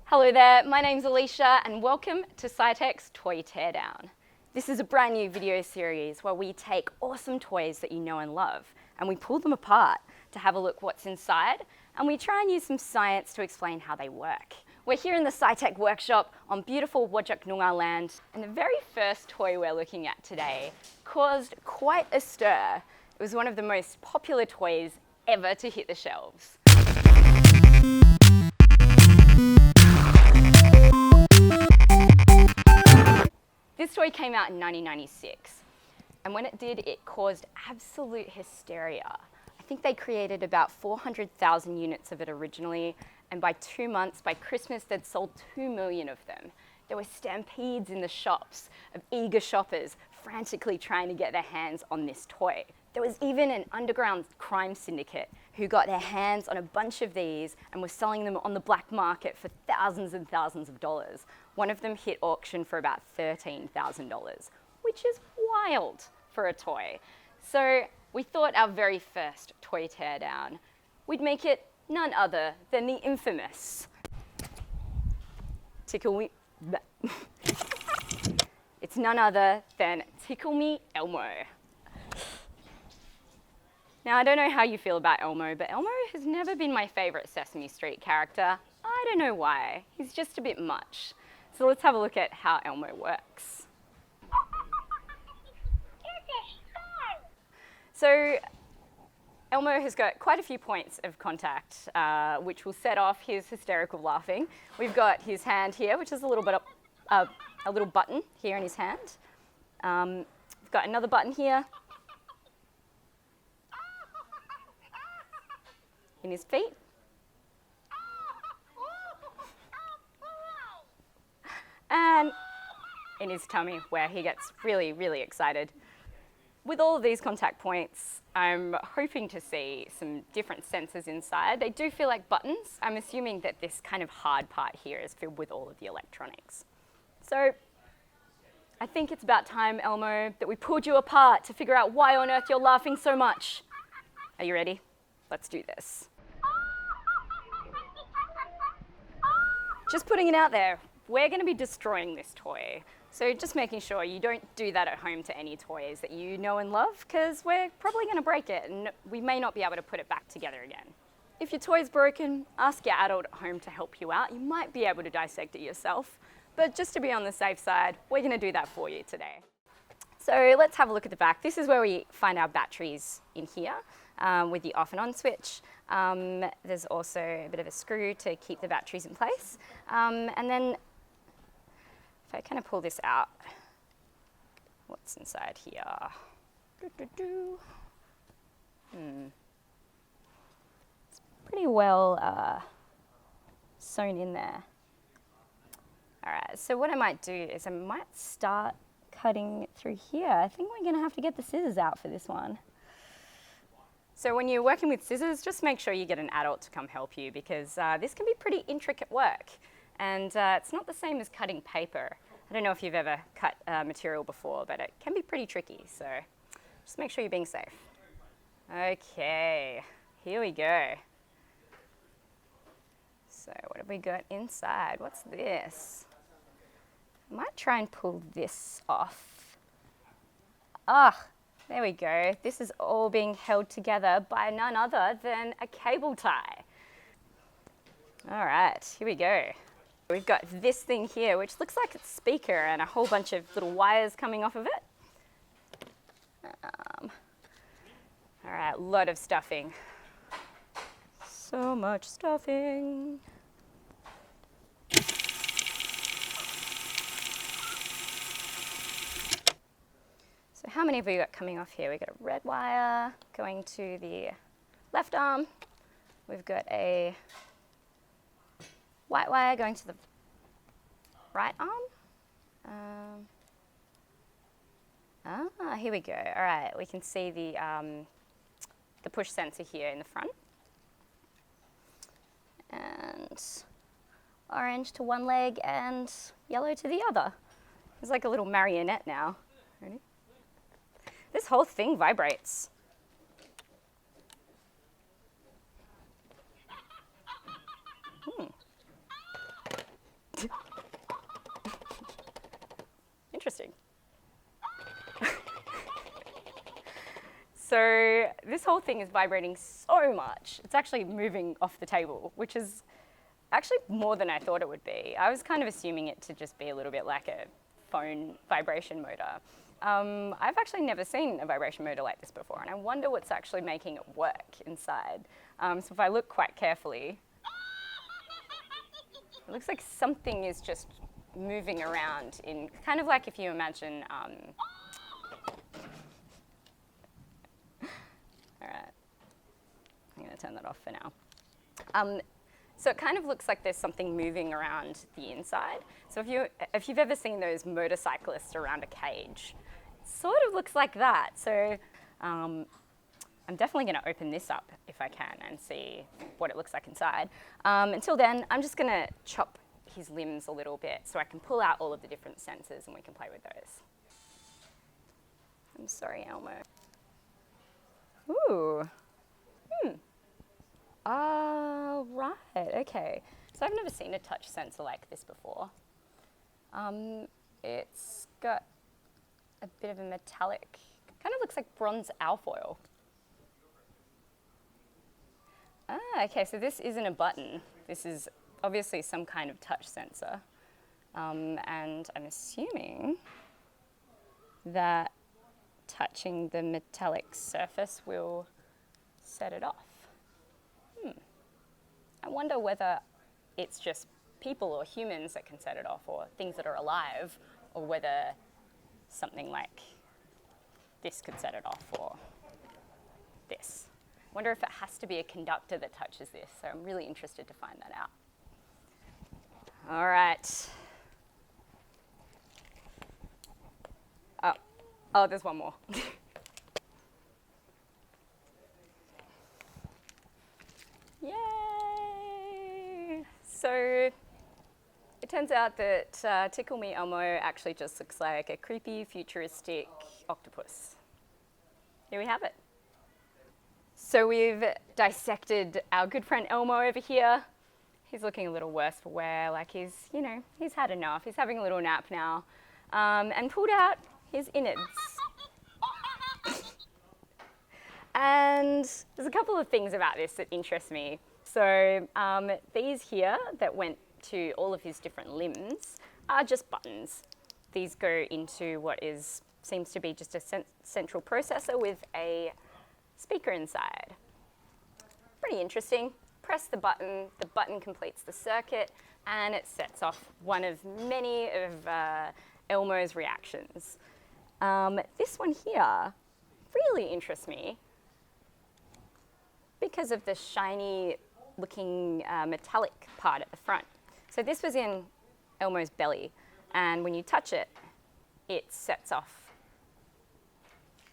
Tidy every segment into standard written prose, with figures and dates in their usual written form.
Hello there, my name's Alyshia and welcome to Scitech's Toy Teardown. This is a brand new video series where we take awesome toys that you know and love and we pull them apart to have a look what's inside, and we try and use some science to explain how they work. We're here in the Scitech workshop on beautiful Wajak Noongar land, and the very first toy we're looking at today caused quite a stir. It was one of the most popular toys ever to hit the shelves. This toy came out in 1996, and when it did, it caused absolute hysteria. I think they created about 400,000 units of it originally, and by 2 months, by Christmas, they'd sold 2 million of them. There were stampedes in the shops of eager shoppers frantically trying to get their hands on this toy. There was even an underground crime syndicate who got their hands on a bunch of these and were selling them on the black market for thousands and thousands of dollars. One of them hit auction for about $13,000, which is wild for a toy. So we thought our very first toy teardown, we'd make it none other than the infamous Tickle Me... It's none other than Tickle Me Elmo. Now, I don't know how you feel about Elmo, but Elmo has never been my favourite Sesame Street character. I don't know why. He's just a bit much. So let's have a look at how Elmo works. So Elmo has got quite a few points of contact, which will set off his hysterical laughing. We've got his hand here, which is a little button here in his hand. We've got another button here in his feet. And in his tummy, where he gets really, really excited. With all of these contact points, I'm hoping to see some different sensors inside. They do feel like buttons. I'm assuming that this kind of hard part here is filled with all of the electronics. So I think it's about time, Elmo, that we pulled you apart to figure out why on earth you're laughing so much. Are you ready? Let's do this. Just putting it out there, we're going to be destroying this toy. So just making sure you don't do that at home to any toys that you know and love, because we're probably going to break it and we may not be able to put it back together again. If your toy's broken, ask your adult at home to help you out. You might be able to dissect it yourself, but just to be on the safe side, we're going to do that for you today. So let's have a look at the back. This is where we find our batteries in here with the off and on switch. There's also a bit of a screw to keep the batteries in place. And then if I kind of pull this out, what's inside here? It's pretty well sewn in there. All right, so what I might do is I might start cutting through here. I think we're gonna have to get the scissors out for this one. So when you're working with scissors, just make sure you get an adult to come help you, because this can be pretty intricate work. And it's not the same as cutting paper. I don't know if you've ever cut material before, but it can be pretty tricky. So just make sure you're being safe. Okay, here we go. So what have we got inside? What's this? I might try and pull this off. Ah, there we go. This is all being held together by none other than a cable tie. All right, here we go. We've got this thing here, which looks like it's a speaker and a whole bunch of little wires coming off of it. All right, a lot of stuffing. So much stuffing. So how many have we got coming off here? We've got a red wire going to the left arm. We've got a white wire going to the right arm. Here we go. All right, we can see the push sensor here in the front. And orange to one leg and yellow to the other. It's like a little marionette now. Ready? This whole thing vibrates. So this whole thing is vibrating so much. It's actually moving off the table, which is actually more than I thought it would be. I was kind of assuming it to just be a little bit like a phone vibration motor. I've actually never seen a vibration motor like this before, and I wonder what's actually making it work inside. So if I look quite carefully, it looks like something is just moving around in kind of like if you imagine, all right, I'm going to turn that off for now. So it kind of looks like there's something moving around the inside. So if you've ever seen those motorcyclists around a cage, it sort of looks like that. So I'm definitely going to open this up if I can and see what it looks like inside. Until then, I'm just going to chop his limbs a little bit so I can pull out all of the different sensors and we can play with those. I'm sorry, Elmo. Ooh. Right, okay. So I've never seen a touch sensor like this before. It's got a bit of a metallic, kind of looks like bronze alfoil. Okay, so this isn't a button. This is obviously some kind of touch sensor. And I'm assuming that touching the metallic surface will set it off. I wonder whether it's just people or humans that can set it off, or things that are alive, or whether something like this could set it off, or this. I wonder if it has to be a conductor that touches this, so I'm really interested to find that out. All right. Oh, there's one more. Yay! So it turns out that Tickle Me Elmo actually just looks like a creepy, futuristic octopus. Here we have it. So we've dissected our good friend Elmo over here. He's looking a little worse for wear, like he's had enough. He's having a little nap now, and pulled out his innards. And there's a couple of things about this that interest me. So these here that went to all of his different limbs are just buttons. These go into what seems to be just a central processor with a speaker inside. Pretty interesting. Press the button completes the circuit, and it sets off one of many of Elmo's reactions. This one here really interests me because of the shiny looking metallic part at the front. So this was in Elmo's belly, and when you touch it, it sets off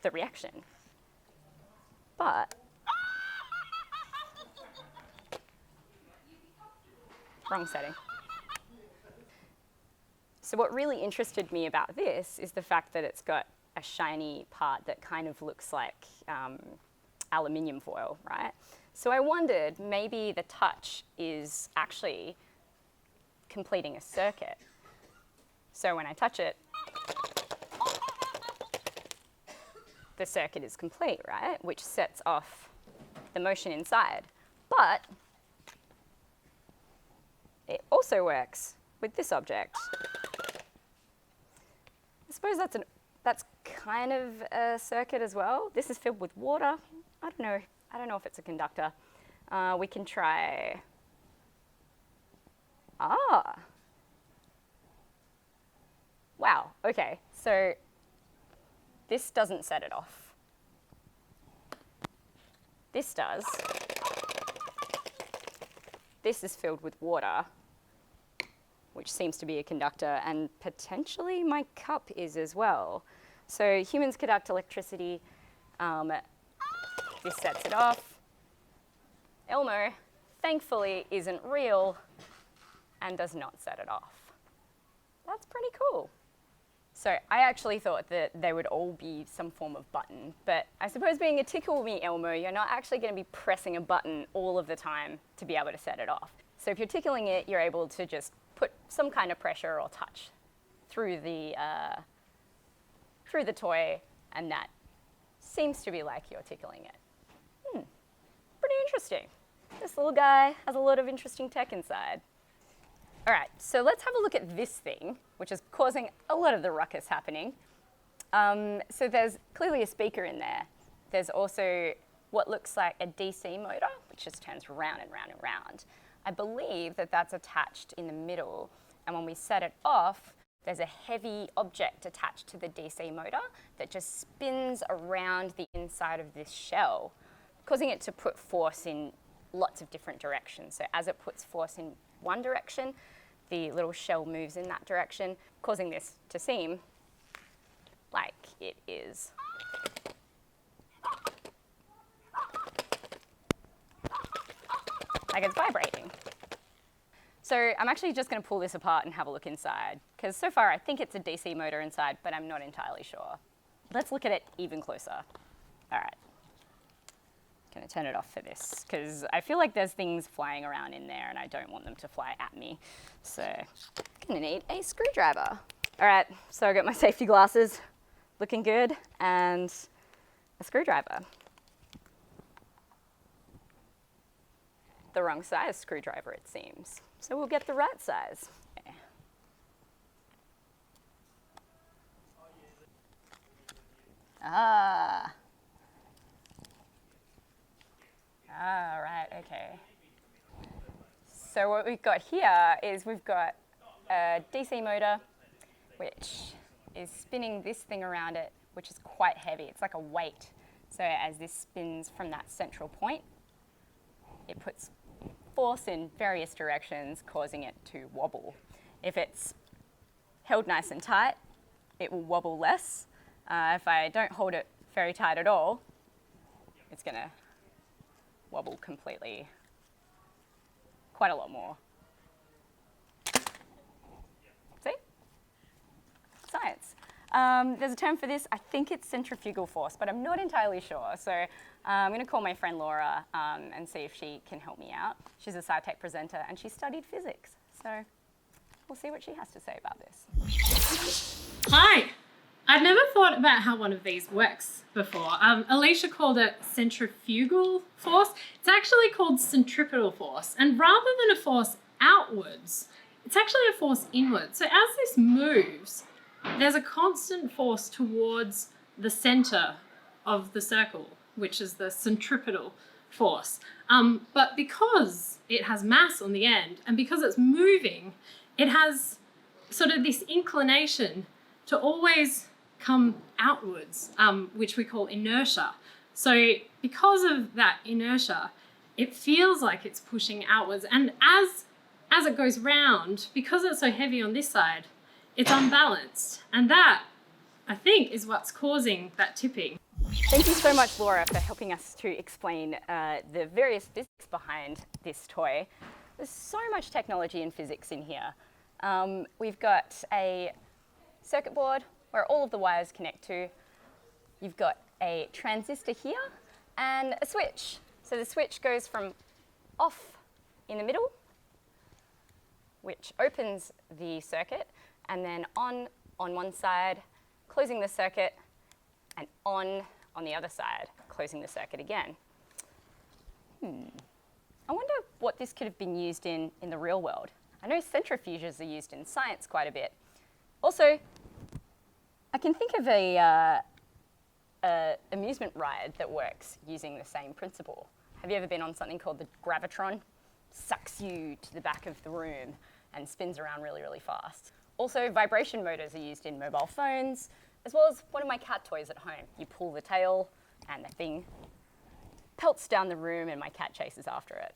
the reaction. But wrong setting. So what really interested me about this is the fact that it's got a shiny part that kind of looks like aluminium foil, right? So I wondered maybe the touch is actually completing a circuit. So when I touch it, the circuit is complete, right? Which sets off the motion inside. But it also works with this object. I suppose that's kind of a circuit as well. This is filled with water. I don't know if it's a conductor. We can try. Wow, okay. So this doesn't set it off. This does. This is filled with water, which seems to be a conductor, and potentially my cup is as well. So humans conduct electricity. This sets it off. Elmo, thankfully, isn't real and does not set it off. That's pretty cool. So I actually thought that they would all be some form of button, but I suppose being a Tickle Me Elmo, you're not actually going to be pressing a button all of the time to be able to set it off. So if you're tickling it, you're able to just put some kind of pressure or touch through the toy, and that seems to be like you're tickling it. Pretty interesting. This little guy has a lot of interesting tech inside. All right, so let's have a look at this thing, which is causing a lot of the ruckus happening. So there's clearly a speaker in there. There's also what looks like a DC motor, which just turns round and round and round. I believe that that's attached in the middle, and when we set it off, there's a heavy object attached to the DC motor that just spins around the inside of this shell, causing it to put force in lots of different directions. So as it puts force in one direction, the little shell moves in that direction, causing this to seem like it is like it's vibrating. So I'm actually just going to pull this apart and have a look inside, because so far I think it's a DC motor inside, but I'm not entirely sure. Let's look at it even closer. All right. Going to turn it off for this, because I feel like there's things flying around in there and I don't want them to fly at me. So I'm going to need a screwdriver. All right, so I got my safety glasses, looking good, and a screwdriver. The wrong size screwdriver, it seems. So we'll get the right size. Okay. Right, okay. So what we've got here is we've got a DC motor, which is spinning this thing around it, which is quite heavy. It's like a weight. So as this spins from that central point, it puts force in various directions, causing it to wobble. If it's held nice and tight, it will wobble less. If I don't hold it very tight at all, it's going to wobble completely, quite a lot more. See? Science. There's a term for this. I think it's centrifugal force, but I'm not entirely sure. So I'm going to call my friend Laura and see if she can help me out. She's a Scitech presenter and she studied physics. So we'll see what she has to say about this. Hi. I've never thought about how one of these works before. Alyshia called it centrifugal force. It's actually called centripetal force. And rather than a force outwards, it's actually a force inwards. So as this moves, there's a constant force towards the center of the circle, which is the centripetal force. But because it has mass on the end and because it's moving, it has sort of this inclination to always come outwards, which we call inertia. So because of that inertia, it feels like it's pushing outwards. And as it goes round, because it's so heavy on this side, it's unbalanced. And that, I think, is what's causing that tipping. Thank you so much, Laura, for helping us to explain the various physics behind this toy. There's so much technology and physics in here. We've got a circuit board where all of the wires connect to. You've got a transistor here and a switch. So the switch goes from off in the middle, which opens the circuit, and then on one side, closing the circuit, and on the other side, closing the circuit again. I wonder what this could have been used in the real world. I know centrifuges are used in science quite a bit. Also, I can think of a amusement ride that works using the same principle. Have you ever been on something called the gravitron? Sucks you to the back of the room and spins around really, really fast. Also, vibration motors are used in mobile phones, as well as one of my cat toys at home. You pull the tail and the thing pelts down the room and my cat chases after it.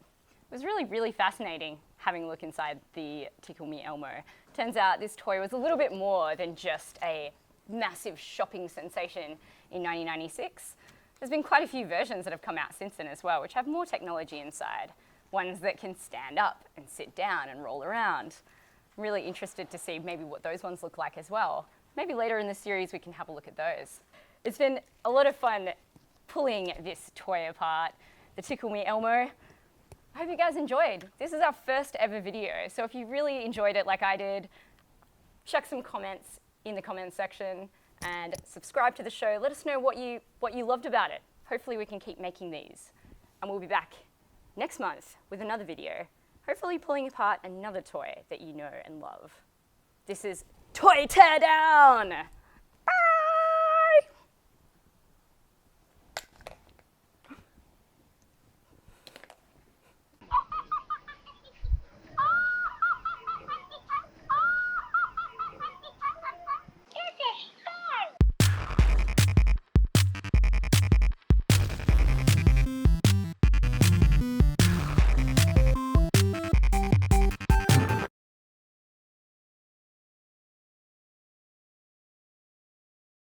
It was really, really fascinating having a look inside the Tickle Me Elmo. Turns out this toy was a little bit more than just a massive shopping sensation in 1996. There's been quite a few versions that have come out since then as well, which have more technology inside. Ones that can stand up and sit down and roll around. I'm really interested to see maybe what those ones look like as well. Maybe later in the series we can have a look at those. It's been a lot of fun pulling this toy apart, the Tickle Me Elmo. I hope you guys enjoyed. This is our first ever video, so if you really enjoyed it like I did, chuck some comments in the comments section and subscribe to the show. Let us know what you loved about it. Hopefully we can keep making these. And we'll be back next month with another video, hopefully pulling apart another toy that you know and love. This is Toy Teardown!